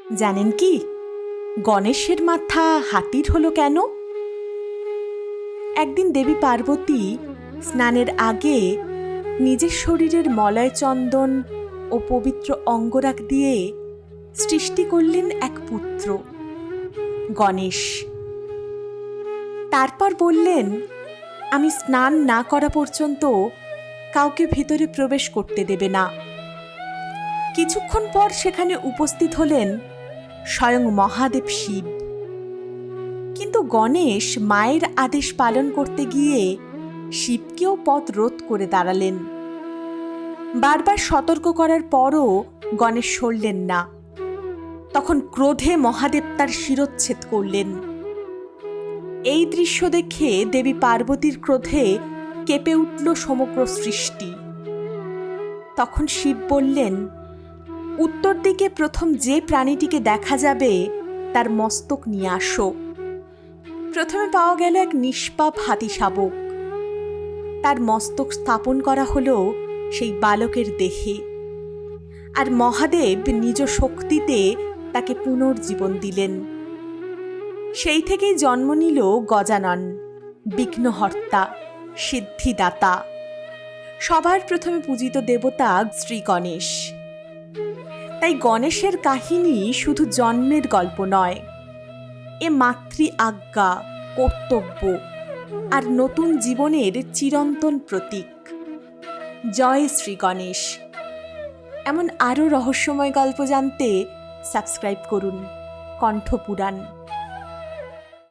জানেন কি গণেশের মাথা হাতির হলো কেন? একদিন দেবী পার্বতী স্নানের আগে নিজের শরীরের মলয় চন্দন ও পবিত্র অঙ্গরাগ দিয়ে সৃষ্টি করলেন এক পুত্র, গণেশ। তারপর বললেন, আমি স্নান না করা পর্যন্ত কাউকে ভিতরে প্রবেশ করতে দেবে না। কিছুক্ষণ পর সেখানে উপস্থিত হলেন স্বয়ং মহাদেব শিব। কিন্তু গণেশ মায়ের আদেশ পালন করতে গিয়ে শিবকেও পথ রোধ করে দাঁড়ালেন। বারবার সতর্ক করার পরও গণেশ সরলেন না। তখন ক্রোধে মহাদেব তার শিরচ্ছেদ করলেন। এই দৃশ্য দেখে দেবী পার্বতীর ক্রোধে কেঁপে উঠল সমগ্র সৃষ্টি। তখন শিব বললেন, উত্তর দিকে প্রথম যে প্রাণীটিকে দেখা যাবে তার মস্তক নিয়ে আসো। প্রথমে পাওয়া গেল এক নিষ্পাপ হাতি শাবক। তার মস্তক স্থাপন করা হলো সেই বালকের দেহে, আর মহাদেব নিজ শক্তিতে তাকে পুনর্জীবন দিলেন। সেই থেকেই জন্ম নিল গজানন, বিঘ্নহর্তা, সিদ্ধিদাতা, সবার প্রথমে পূজিত দেবতা শ্রী গণেশ। তাই গণেশের কাহিনী শুধু জন্মের গল্প নয়, এ মাতৃ আজ্ঞা, কর্তব্য আর নতুন জীবনের চিরন্তন প্রতীক। জয় শ্রী গণেশ। এমন আরও রহস্যময় গল্প জানতে সাবস্ক্রাইব করুন কণ্ঠপুরাণ।